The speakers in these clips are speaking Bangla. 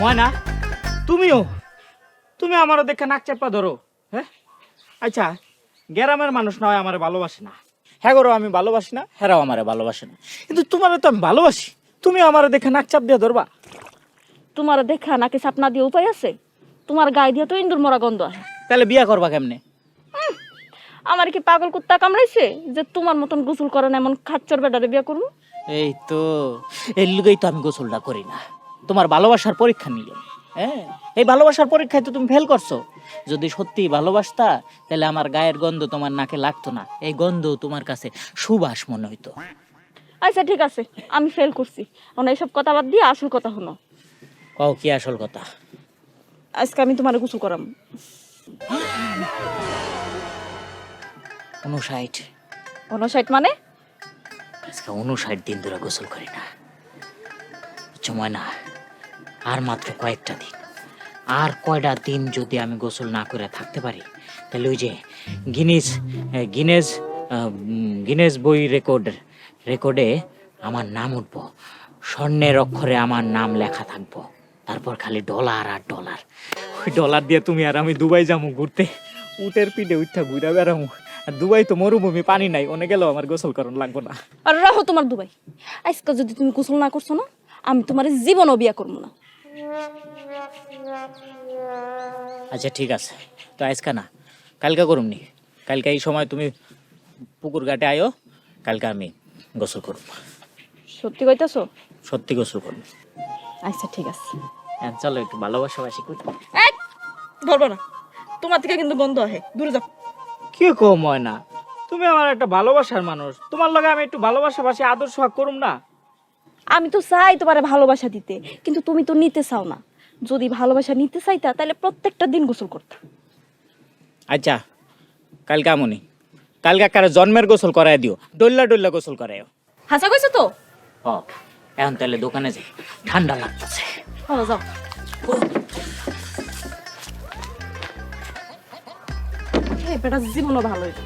ময়না তুমি আমারও দেখে নাক চাপা ধরো। হ্যাঁ আচ্ছা, গ্রামের মানুষ নয় আমারে ভালোবাসে না, হ্যাঁ গরো আমি ভালোবাসি না, হ্যাঁ আমারে ভালোবাসে না, কিন্তু তোমারও তো আমি ভালোবাসি, তুমি আমারে দেখে নাক চাপ দিয়ে ধরবা? তোমার দেখা নাকি চাপ না দিয়ে উপায় আছে? তোমার গায়ে দিয়ে তো ইন্দুর মরা গন্ধ আসে। তাহলে বিয়া করবা কেমনে? আমার কি পাগল কুত্তা কামড়াইছে যে তোমার মতন গোসল করে না এমন খাচ্চর বেটারে বিয়া করবো? এই তো এর লিগেই তো আমি গোসলটা করি না, তোমার ভালোবাসার পরীক্ষা নিয়ে। হ্যাঁ, এই ভালোবাসার পরীক্ষায় তো তুমি ফেল করছো। যদি সত্যি ভালোবাসতা তাহলে আমার গায়ের গন্ধ তোমার নাকে লাগতো না, এই গন্ধ তোমার কাছে সুবাস মনে হইতো। আচ্ছা ঠিক আছে, আমি ফেল করছি, এখন এইসব কথা বাদ দিয়ে আসল কথা হলো। কও কি আসল কথা? আজকে আমি তোমার গোসল করাম। 59। 59 মানে? আজকে 59 দিন ধরে গোসল করি না, সময় না, আর মাত্র কয়েকটা দিন, আর কয়টা দিন যদি আমি গোসল না করে থাকতে পারি তাহলে ওই যে গিনেস গিনেস গিনেস বই রেকর্ডে আমার নাম উঠবো, স্বর্ণের অক্ষরে আমার নাম লেখা থাকবো, তারপর খালি ডলার আর ডলার। ওই ডলার দিয়ে তুমি আর আমি দুবাই যাবো ঘুরতে, উটের পিঠে উঠা ঘুরা বেড়ামো। আর দুবাই তো মরুভূমি, পানি নাই, অনেক গেলেও আমার গোসল করণ লাগবো না। আর রাখো তোমার দুবাই, আজকে যদি তুমি গোসল না করছো না, আমি তোমার জীবনও বিয়া করবো না। আচ্ছা ঠিক আছে, তো আজকে না, কালকে করুমনি। কালকে এই সময় তুমি পুকুর ঘাটে আয়ো, কালকে আমি গোসল করব। সত্যি কইতাছো? সত্যি গোসল করব। আচ্ছা ঠিক আছে। হ্যাঁ চলো একটু ভালোবাসাবাসি করি। এক ধরবো না, তোমার থেকে কিন্তু গন্ধ আহে, দূরে যাও। কি কম হয় না, তুমি আমার একটা ভালোবাসার মানুষ, তোমার লগে আমি একটু ভালোবাসাবাসি আদর সোহাগ করুম না? আমি তো চাই তোমারে ভালোবাসা দিতে, কিন্তু তুমি তো নিতে চাও না। যদি ভালোবাসা নিতে চাইতা তাহলে প্রত্যেকটা দিন গোসল করতা। আচ্ছা কালকে আমনি, কালকে কারো জন্মের গোসল করাই দিও, ডল্লা ডল্লা গোসল করাইও। হাসা কইছো তো? ও এখন তাহলে দোকানে যাই, ঠান্ডা লাগতেছে। ভালো যাও। এই বেটা জীবনও ভালো হইবে।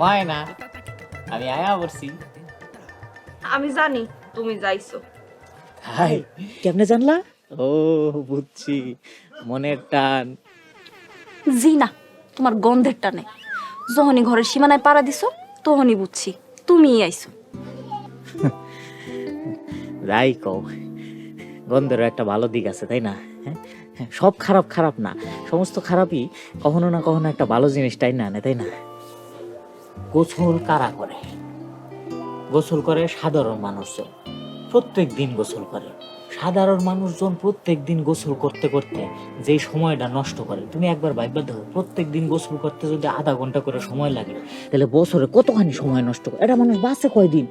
হয় না, আমি আয়া বলছি। আমি জানি তুমি যাইছো। হাই, কেমনে জানলা? ও বুঝছি, মনের টান। জি না, তোমার গন্ধের টানে। যখনই ঘরের সীমানায় পাড়া দিছো তখনই বুঝছি তুমিই আইছো। যাই কও, গন্ধেরও একটা ভালো দিক আছে তাই না? হ্যাঁ, সব খারাপ খারাপ না, সমস্ত খারাপই কখনো না কখনো একটা ভালো জিনিসটাই না আনে তাই না? গোসল কারা করে? গোসল করে সাধারণ মানুষজন, প্রত্যেক দিন গোসল করে। সাধারণ মানুষজন প্রত্যেক দিন গোসল করতে করতে যেই সময়টা নষ্ট করে, তুমি একবার ভাববা দেখো, প্রত্যেক দিন গোসল করতে যদি আধা ঘন্টা করে সময় লাগে তাহলে বছরে কতখানি সময় নষ্ট করে। এটা মানুষ বাঁচে কয়দিন?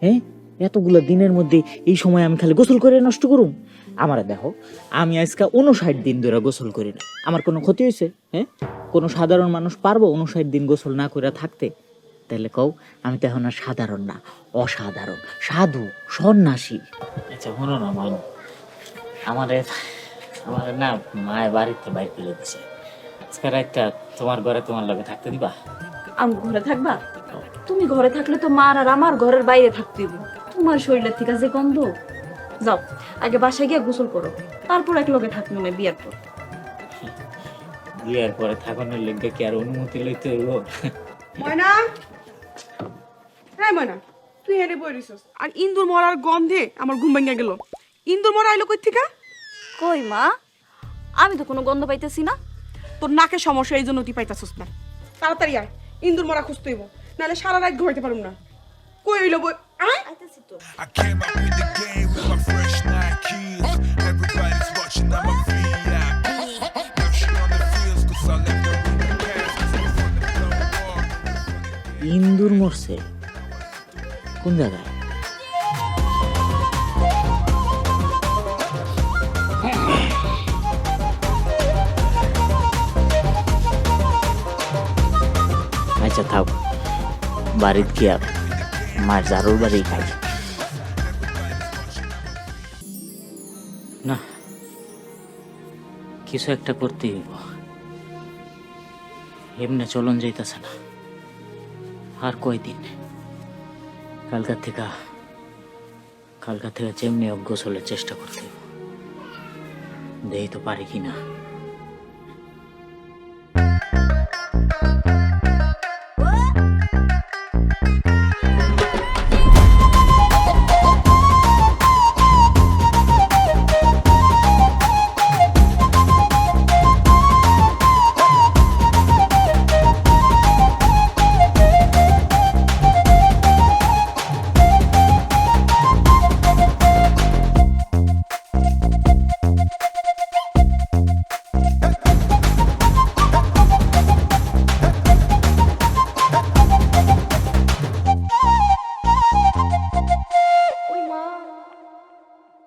হ্যাঁ, এতগুলো দিনের মধ্যে এই সময় আমি খালি গোসল করে নষ্ট করুম? আমার দেখো, আমি আজকে 59 দিন ধরে গোসল করি না, আমার কোনো ক্ষতি হয়েছে? হ্যাঁ, কোনো সাধারণ মানুষ পারবো 59 দিন গোসল না করে থাকতে? তাহলে কও, আমি তো এখন আর সাধারণ না, অসাধারণ, সাধু, সন্ন্যাসী। আচ্ছা শোনো না মাইন, আমাদের না মায়ের বাড়িতে বাইর করে দিচ্ছে, আজকের একটা তোমার ঘরে তোমার লগে থাকতে দিবা? আমি ঘরে থাকবা? তুমি ঘরে থাকলে তো মার আর আমার ঘরের বাইরে থাকতে হবে। তোমার শরীরের থেকে যে গন্ধ। যাও আগে বাসায় গিয়ে গোসল করো, তারপর এক লগে থাকবো না বিয়ার পর। বিয়ের পরে থাকানোর লেগে কি আর অনুমতি লইতে হইব? ময়না, হ্যাঁ ময়না, তুই হেরে বই রিসস আর ইন্দুর মরার গন্ধে আমার ঘুম ভেঙে গেল। ইন্দুর মরা আইলো কই থেকে? কই মা, আমি তো কোনো গন্ধ পাইতেছি না। তোর নাকের সমস্যা, এই জন্য তুই পাইতাছস না। তাড়াতাড়ি আয়, ইন্দুর মরা খুঁজতে হইব, নাহলে সারা রাত ঘুমাইতে পারুম না। কই হইলো বই? আয় আইতাছি তো। I came up in the game with my fresh Nikes. Everybody's watching, I'm a VIP. Now she on the fields, cause I left her in the past. Cause I'm from the blow up. ইন্দুর মরছে কোন জায়গায়? আচ্ছা থাক, বাড়িতে গিয়া মার জারুর বাড়ি খাই। না, কিছু একটা করতেই হইব। এমনি চলন যাইতেছে না। আর কয়দিন, কালকার থেকে যেমনি গোসলের চেষ্টা করতে হইব। দেই তো পারি কিনা।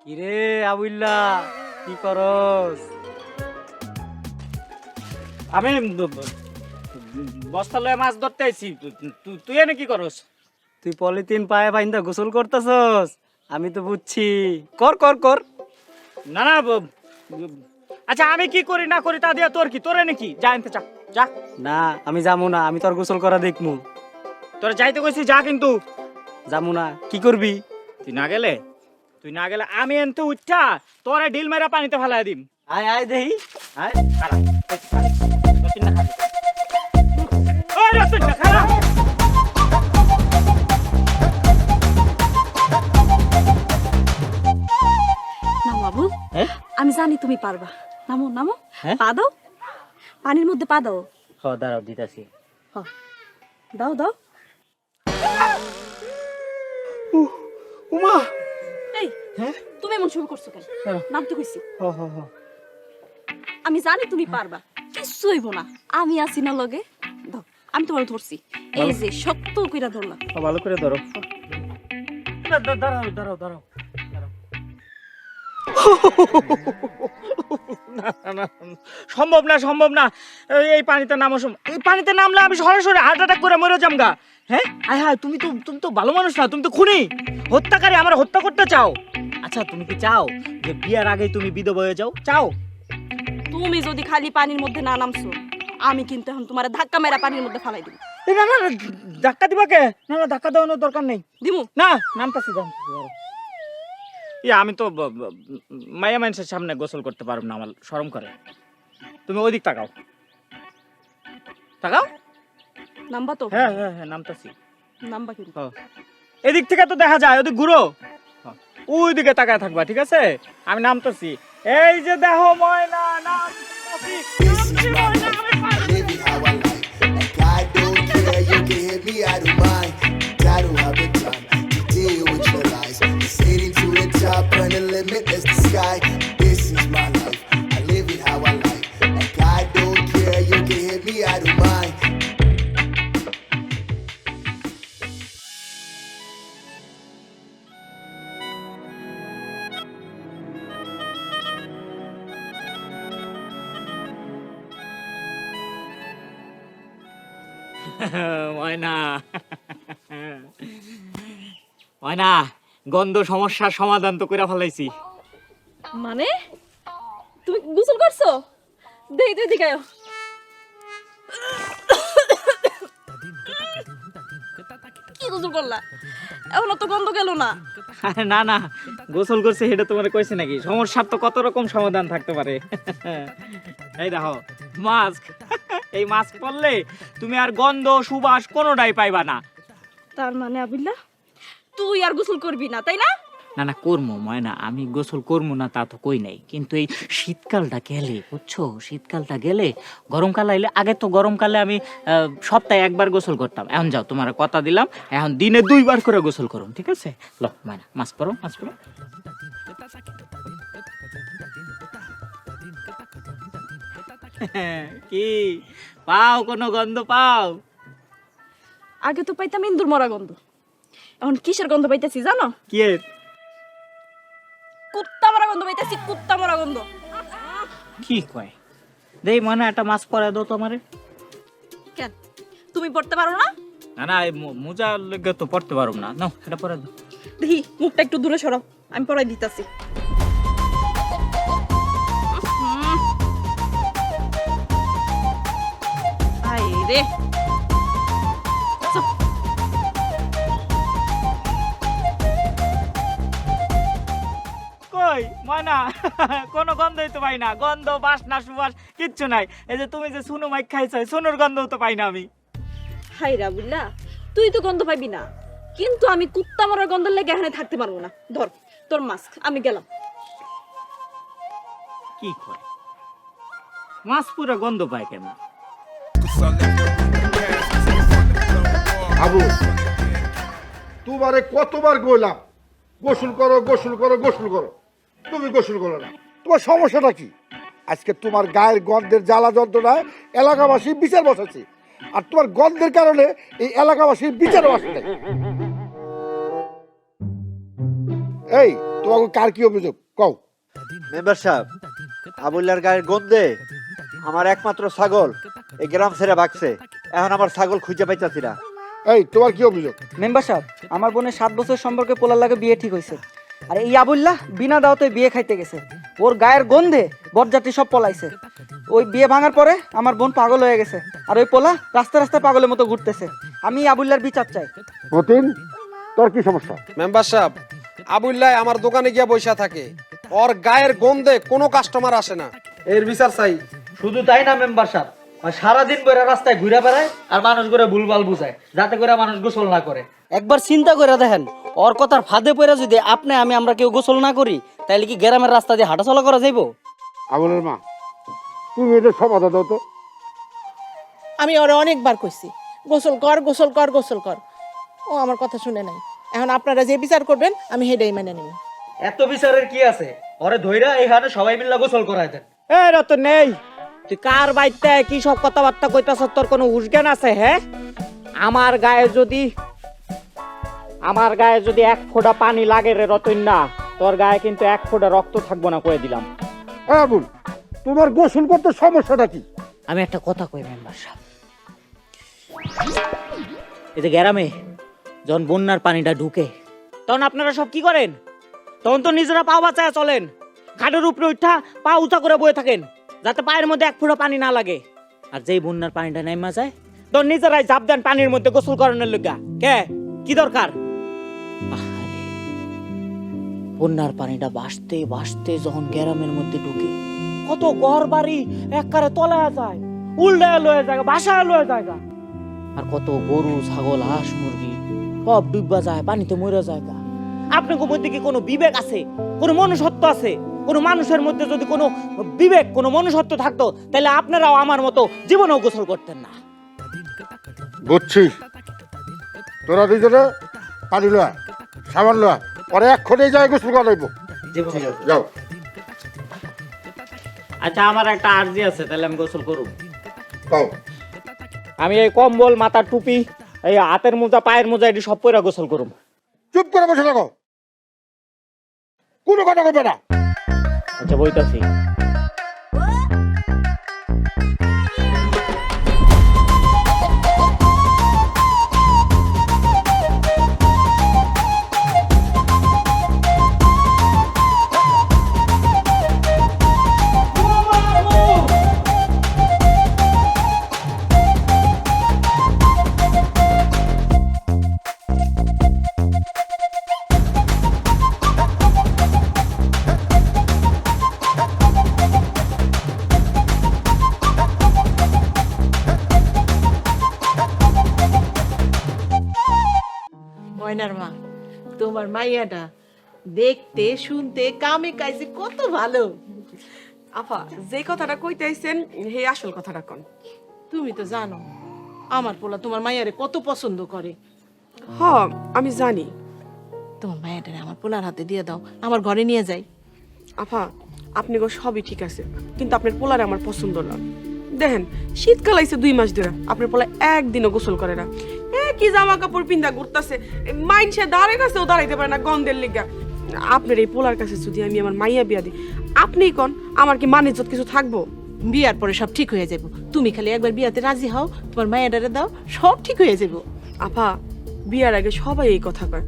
কিরে আবুল্লা, কি করস? আমি বস্তা লয়ে মাছ ধরতে আইছি। তুই এনে কি করস? তুই পলিথিন পায়ে বাইন্দা গোসল করতেছস? আমি তো বুঝছি। কর কর কর। না না, আচ্ছা আমি কি করি না করি তা দিয়া তোর কি? তোর এনে কি? যা আনতে চা, যা। না আমি যাবো না, আমি তোর গোসল করা দেখমু। তোরা যাইতে কইছি, যা। কিন্তু যাবো না, কি করবি? তুই না গেলে আমি এনতে উঠা তোরে ঢিল মেরা পানিতে ফেলাই দিম। আয় আয় দেহি, আয়। খালা, রতিন না খালা। ওই রতিন না খালা। নামো বাবু, হ্যাঁ? আমি জানি তুমি পারবা। নামো নামো, হ্যাঁ? পা দাও, পানির মধ্যে পা দাও। দাঁড়াও দিতাছি। হ, দাও দাও। উমা, এই, হ্যাঁ? তুমি এমন শুরু করছো কেন? হ্যাঁ। নামতে কইছি। হ হ হ। আমি জানি তুমি পারবা, কিচ্ছু হইব না। আমি আছি না লগে। দাও, আমি তোমার ধরছি। এই যে শক্ত কইরা ধরলাম। ভালো করে ধরো। দাঁড়াও দাঁড়াও দাঁড়াও। সম্ভব না। এই পানিতে নামো। এই পানিতে নামলে আমি সরাসরি হার্ট অ্যাটাক করে মরে যামগা। হ্যাঁ, আয় হায়, তুমি তো ভালো মানুষ না, তুমি তো খুনি, হত্যাকারী। আমার হত্যা করতে চাও? আচ্ছা তুমি কি চাও যে বিয়ার আগেই তুমি বিধবা হয়ে যাও? চাও? তুমি যদি খালি পানির মধ্যে না নামছো, আমি কিন্তু এখন তোমার ধাক্কা মেরা পানির মধ্যে ফালাই দিব। না না, ধাক্কা দিবা কে? না না, ধাক্কা দেওয়ানোর দরকার নেই। দিমু না, নামতাছি। আমি তো মায়া মানুষের সামনে গোসল করতে পারব না, আমার শরম করে। তুমি ওইদিক তাকাও। নামবা তো? হ্যাঁ, নামতাছি। নামবা কিন্তু। এদিক থেকে তো দেখা যায়, ওদিক ঘুরো। ওই দিকে তাকায় থাকবা, ঠিক আছে? আমি নামতাছি। এই যে দেখো ময়না, নামতাছি। Live it how I like. Like I don't care, you can hit me, I don't mind. I don't have the time to deal with your lies. It's heading to the top, and the limit is the sky. This is my life. I live it how I like. Like I don't care, you can hit me, I don't mind. ময়না, গন্ধ সমস্যার সমাধান তো করে ফেলাইছি। মানে তুমি গোসল করছো? দেই তুই দিকে আয়। কি গোসল করলা? এখনো তো গন্ধ গেল না। না না, গোসল করছে সেটা তোমার কইছে নাকি? সমস্যার তো কত রকম সমাধান থাকতে পারে। এই দেখো মাস্ক। এই মাস্ক পরলে তুমি আর গন্ধ সুবাস কোনোটাই পাইবা না। তার মানে আবিল্লা তুই আর গোসল করবি না, তাই না? না না, করবো ময়না, আমি গোসল করবো না তা তো কই নাই, কিন্তু এই শীতকালটা গেলে, বুঝছো, শীতকালটা গেলে, গরমকাল আইলে, আগে তো গরমকালে আমি সপ্তাহে একবার গোসল করতাম। এখন যাও, তোমার কথা দিলাম, এখন দিনে 2 বার করে গোসল করুন, ঠিক আছে? ল ময়না, মাস্ক পরো। কি পাও? কোনো গন্ধ পাও? আগে তো পাইতাম ইন্দুর মরা গন্ধ, এখন কিসের গন্ধ পাইতেছি জানো? কি এর? কুত্তা মরা গন্ধ পাইতেছি, কুত্তা মরা গন্ধ। কি কয়? দেই মনে একটা মাস্ক পরে দাও তোমারে। কেন তুমি পড়তে পারো না? না না, মোজা লেগে তো পড়তে পারব না। নাও এটা পরে দাও। দেখি মুখটা একটু দূরে সরাও, আমি পড়াই দিতেছি। রে রে। কই ময়না কোনো গন্ধই তো পাই না, গন্ধ বাসনা সুবাস কিচ্ছু নাই। এই যে তুমি যে সুনু মাইক খাইছো, সুনুর গন্ধও তো পাই না আমি। হাই রাবুল্লা, তুই তো গন্ধ পাইবি না, কিন্তু আমি কুত্তা মরার গন্ধের লেগে এখানে থাকতে পারবো না। ধর তোর মাস্ক, আমি গেলাম। কি করে মাছ পুরো গন্ধ পায় কেন? Cause I left her in the past. 'Cause I'm from the blow off. Abu তোমারে কতবার কইলাম গোসল করো গোসল করো গোসল করো, তুমি গোসল করো না। তোমার সমস্যাটা কি? আজকে তোমার গায়ের গন্ধের জ্বালা যন্ত্রণায় এলাকাবাসী বিচার বসাচ্ছে, আর তোমার গন্ধের কারণে এই এলাকাবাসীর বিচার বসে নাই। এই তোমাকে কার কি অভিযোগ কও? মেম্বার সাহেব, আবুল্লার গায়ের গন্ধে আমার একমাত্র ছাগল এই গ্রাম ছেড়ে ভাগছে। এখন আমার ছাগল খুঁজে পাইতাছি না। এই তোমার কি অভিযোগ? মেম্বার সাহেব, আমার বোনের 7 বছর সম্পর্কে পোলার লাগে বিয়ে ঠিক হয়েছে, আর এই আবুল্লাহ বিনা দাওয়াতে বিয়ে খাইতে গেছে। ওর গায়ের গন্ধে বরযাত্রী সব পলাইছে। ওই বিয়ে ভাঙার পরে আমার বোন পাগল হয়ে গেছে, আর ওই পোলা রাস্তা রাস্তায় পাগলের মতো ঘুরতেছে। আমি আবুল্লার বিচার চাই। মতিন, তোর কি সমস্যা? মেম্বার সাহেব, আবুল্লাহ আমার দোকানে গিয়ে বসে থাকে, ওর গায়ের গন্ধে কোনো কাস্টমার আসে না, এর বিচার চাই। শুধু তাই না মেম্বার সাহেব, সারাদিন করে রাস্তায় ঘুরে বেড়ায় আর মানুষ করে ভুলভাল বুঝায়, যাতে করে মানুষ গোসল না করে। একবার চিন্তা করে দেখেন, ওর কথার ফাঁদে পড়ে যদি আমরা কেউ গোসল না করি, তাহলে কি গ্রামের রাস্তা দিয়ে হাঁটাচলা করা যাইবো? আবুলের মা, তুমি এটা সমাধান দাও তো। আমি ওরা অনেকবার কইছি গোসল কর গোসল কর গোসল কর, ও আমার কথা শুনে নাই। এখন আপনারা যে বিচার করবেন আমি হেডাই মেনে নিব। এত বিচারের কি আছে? ওরে ধইরা এখানে সবাই মিলে গোসল করায় দেন। এই রতন নেই, তুই কার বাইতে কি সব কথাবার্তা কইতাছ? তোর কোনো হুশ জ্ঞান আছে? হ্যাঁ, আমার গায়ে যদি 1 ফোঁটা পানি লাগে রে রতন, না তোর গায়ে কিন্তু 1 ফোঁটা রক্ত থাকবো না, কয়ে দিলাম। আবুল, তোমার গোসল করতে সমস্যাটা কি? আমি একটা কথা কই মেম্বার সাহেব, এই যে গ্রামে যখন বন্যার পানিটা ঢুকে, তখন আপনারা সব কি করেন? তখন তো নিজেরা পা বাঁচায় চলেন, খাটের উপরে উঠা পা উঁচা করে বয়ে থাকেন, যাতে পায়ের মধ্যে 1 ফোঁটা পানি না লাগে। আর যেই বন্যার পানিটা নেমা যায়, তখন নিজেরাই ঝাঁপ দেন পানির মধ্যে গোসল করানোর লগা। কে কি দরকার? আহারে, বন্যার পানিটা ভাসতে ভাসতে যখন গ্রামের মধ্যে ঢুকে, কত ঘর বাড়ি একবারে তলায় যায়, উল্টায় লয়ে যায়, বাসায় লয়ে যায়, আর কত গরু ছাগল হাঁস মুরগি সব ডুববা যায়, পানিতে মরে যায়। আপনাদের মধ্যে কি কোনো বিবেক আছে? কোনো মনুষ্যত্ব আছে? কোনো মানুষের মধ্যে যদি কোনো বিবেক, কোনো মনুষ্যত্ব থাকতো, তাহলে আপনারাও আমার মতো জীবনেও গোসল করতেন না। বুঝছি, তোরা দুজনে পানি লোয়া, সাবান লোয়া, পরে 1 খোঁজে যায় গোসল করাইবো। যাও। আচ্ছা, আমার একটা আর্জি আছে, তাহলে আমি গোসল করব। কও। আমি এই কম্বল, মাথার টুপি, এই হাতের মোজা, পায়ের মোজা, এটি সব পরে গোসল করব। চুপ করে বসে থাকো, কোনো কথা কইবে না। আচ্ছা, বইতাছি। ময়নার মা, তোমার মাইয়াটা দেখতে শুনতে কামে কাজে কত ভালো। আপা, যে কথাটা কইতে আইছেন হে আসল কথাটা কোন। তুমি তো জানো আমার পোলা তোমার মাইয়ারে কত পছন্দ করে। হ, আমি জানি। তোমার মাইয়াটারে আমার পোলার হাতে দিয়ে দাও, আমার ঘরে নিয়ে যাই। আপা, আপনি গো সবই ঠিক আছে, কিন্তু আপনার পোলারে আমার পছন্দ না। দেখেন, শীতকাল আইছে 2 মাস ধরে, আপনার পোলা একদিনও গোসল করে না। কি জামা কাপড় পিন্দা ঘুরতাছে, মাইনসে দাঁড়ে কাছেও দাঁড়াইতে পারে না গন্ধের লিগা। আপনার এই পোলার কাছে যদি আমি আমার মাইয়া বিয়া দিই, আপনিই কোন আমার কি মান ইজ্জত কিছু থাকবো? বিয়ার পরে সব ঠিক হয়ে যাবো, তুমি খালি একবার বিয়াতে রাজি হও, তোমার মাইয়াটারে দাও, সব ঠিক হয়ে যাবো। আপা, বিয়ার আগে সবাই এই কথা কয়,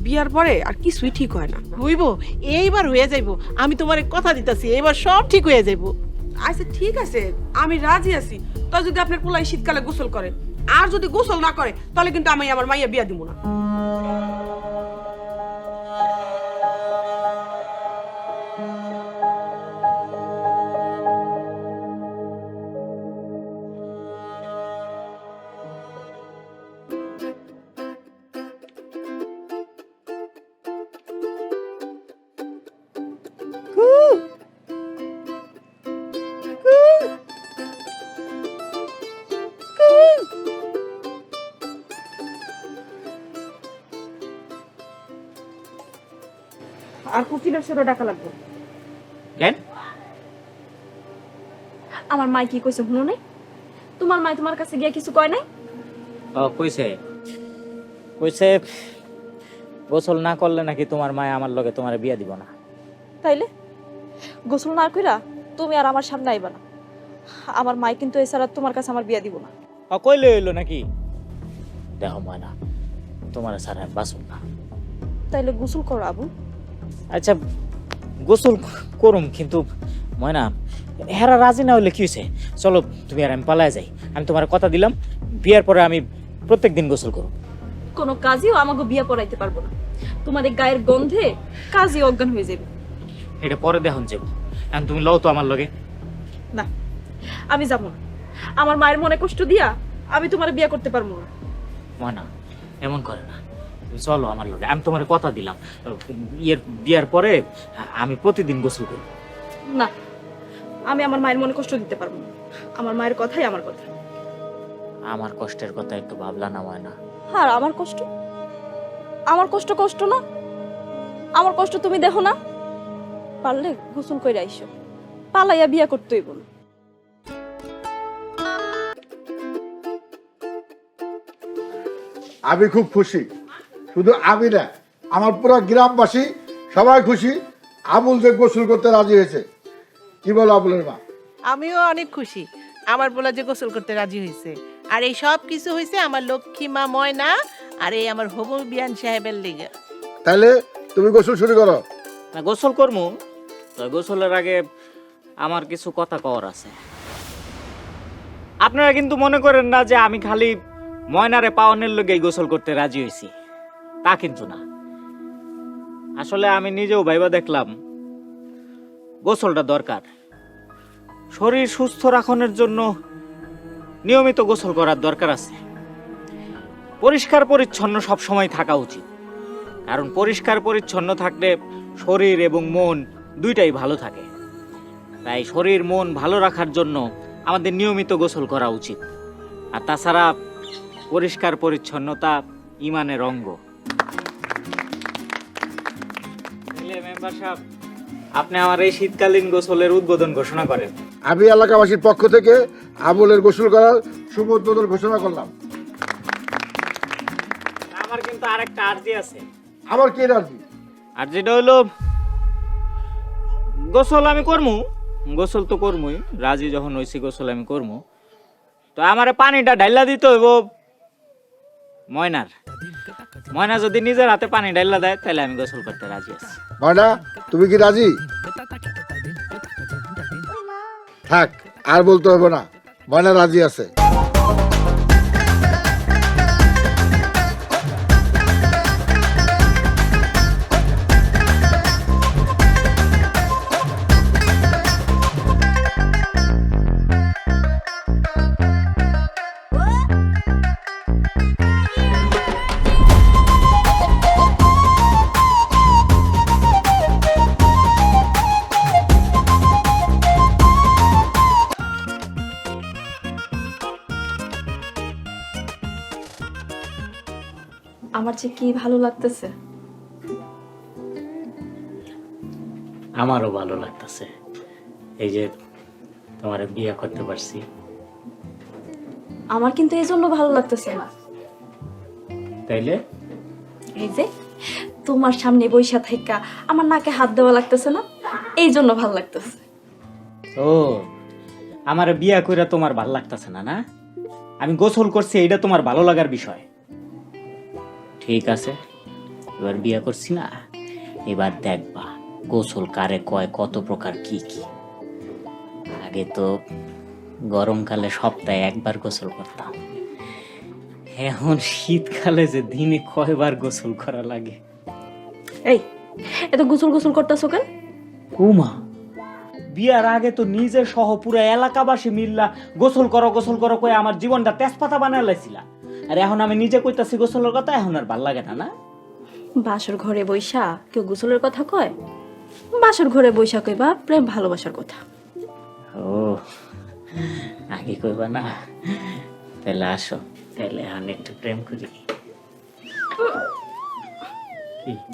বিয়ার পরে আর কিছুই ঠিক হয় না। হইব, এইবার হয়ে যাইবো, আমি তোমার কথা দিতেছি, এইবার সব ঠিক হয়ে যাইবো। আচ্ছা ঠিক আছে, আমি রাজি আছি। তো যদি আপনার পোলাই শীতকালে গোসল করে, আর যদি গোসল না করে, তাহলে কিন্তু আমি আমার মাইয়া বিয়া দিব না। আর কুকিলের সাথে ডাকা লাগবে। কেন? আমার মাই কি কইছে শুনো নাই? তোমার মাই তোমার কাছে গিয়া কিছু কয় নাই? কইছে কইছে গোসল না করলে নাকি তোমার মায়ে আমার লগে তোমার বিয়া দিব না। তাইলে গোসল না কইরা তুমি আর আমার সামনে আইবা না। আমার মাই কিন্তু এছাড়া তোমার কাছে আমার বিয়া দিব না। কইলে হইলো নাকি? দেখো ময়না, তোমার সারা আমি বাসুন না। তাইলে গোসল করো আবু। আচ্ছা গোসল করুম, কিন্তু ময়না হেরা রাজি না হইলে কি হয়েছে? চলো তুমি আর আমি পালায় যাই। আমি তোমার কথা দিলাম, বিয়ার পরে আমি প্রত্যেকদিন গোসল করব। কোনো কাজেও আমাকে বিয়া পড়াইতে পারবো না। তোমাদের গায়ের গন্ধে কাজই অজ্ঞান হয়ে যাবে। এটা পরে দেখুন যাবো, এখন তুমি লও তো আমার লগে। না, আমি যাবো না। আমার মায়ের মনে কষ্ট দিয়া আমি তোমার বিয়া করতে পারবো না। ময়না এমন করে না, তুমি চলো আমার লগে। আমি তোমার কথা দিলাম, বিয়ার পরে আমি প্রতিদিন গোসল করব। না, আমি আমার মায়ের মনে কষ্ট দিতে পারবো না। আমার মায়ের কথাই আমার কথা। আমার কষ্টের কথা একটু ভাবলা না ময়না? আর আমার কষ্ট, আমার কষ্ট কষ্ট না? আমার কষ্ট তুমি দেখো না? পারলে গোসল কইরা আইসো, পালাইয়া বিয়া করতে হইব না। আমি খুব খুশি, শুধু আমি না, আমার পুরো গ্রামবাসী সবাই খুশি। আবুল যে গোসল করতে রাজি হয়েছে। কি বলো আবুলের মা? আমিও অনেক খুশি আমার বলা যে গোসল করতে রাজি হয়েছে। আর এই সব কিছু হয়েছে আমার লক্ষ্মী মা ময়না আর এই আমার হবু বিয়ান সাহেবের লিগে। তাহলে তুমি গোসল শুরু করো। না, গোসল করবো তো গোসলের আগে আমার কিছু কথা কওয়ার আছে। আপনারা কিন্তু মনে করেন না যে আমি খালি ময়নারে পাওয়ানোর লগেই গোসল করতে রাজি হয়েছি, তা কিন্তু না। আসলে আমি নিজেও ভাইবা দেখলাম গোসলটা দরকার। শরীর সুস্থ রাখনের জন্য নিয়মিত গোসল করার দরকার আছে। পরিষ্কার পরিচ্ছন্ন সব সময় থাকা উচিত, কারণ পরিষ্কার পরিচ্ছন্ন থাকলে শরীর এবং মন দুইটাই ভালো থাকে। তাই শরীর মন ভালো রাখার জন্য আমাদের নিয়মিত গোসল করা উচিত। আর তাছাড়া পরিষ্কার পরিচ্ছন্নতা ইমানের অঙ্গ। মেম্বার সাহেব, আপনি আমার এই শীতকালীন গোসলের উদ্বোধন ঘোষণা করেন। আমি এলাকাবাসীর পক্ষ থেকে আবুলের গোসল করার শুভ উদ্বোধন ঘোষণা করলাম। আমার কিন্তু আরেকটা আরজি আছে। আবার কি রাজি? আর যেটা হইলো গোসল আমি করমু, গোসল তো করমুই, রাজি যখন হইছি গোসল আমি করমু, তো আমারে পানিটা ঢাইলা দিতে হইব ময়নার। ময়না যদি নিজের হাতে পানি ঢাইলা দেয় তাহলে আমি গোসল করতে রাজি আছি। ময়না, তুমি কি রাজি? থাক, আর বলতে হবে না, ময়না রাজি আছে। আমার যে কি ভালো লাগতেছে। আমারও ভালো লাগতেছে এই যে তোমার বিয়ে করতে পারছি। আমার কিন্তু এই জন্য ভালো লাগতেছে না। তাইলে এই যে তোমার সামনে বইসা থাকা আমার নাকে হাত দেওয়া লাগতেছে না, এই জন্য ভালো লাগতেছে। ও, আমার বিয়ে কইরা তোমার ভালো লাগতেছে না? না, আমি গোসল করছি এইটা তোমার ভালো লাগার বিষয়। ঠিক আছে, এবার বিয়ে করছি না, এবার দেখবা গোসল কারে কয়, কত প্রকার কি কি। আর আগে তো গরমকালে সপ্তাহে একবার গোসল করতাম, এখন শীতকালে যে দিনে কয়বার গোসল করা লাগে। এই এত গোসল গোসল করতেছো কেন? কুমা, বিয়ার আগে তো নিজের সহ পুরো এলাকাবাসী মিল্লা গোসল করো কয়ে আমার জীবনটা তেজপাতা বানায় লাইছিলা, আর এখন আমি নিজে কইতাছি গোসলের কথা, এখন আর ভাল লাগে না। না, বাসর ঘরে বৈশা কেউ গোসলের কথা কয়? বাসর ঘরে বৈশা কইবা প্রেম ভালোবাসার কথা। ও আগে কইবা না? তাহলে আসো, তাহলে এখন একটু প্রেম করি।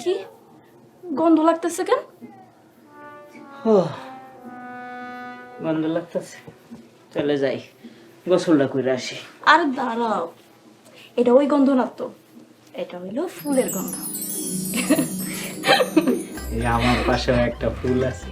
কি গন্ধ লাগতেছে কেন? গন্ধ লাগতেছে, চলে যাই গোসলটা করে আসি। আর দাঁড়াও, এটা ওই গন্ধ না তো, এটা হইলো ফুলের গন্ধ। এই আমার পাশে একটা ফুল আছে,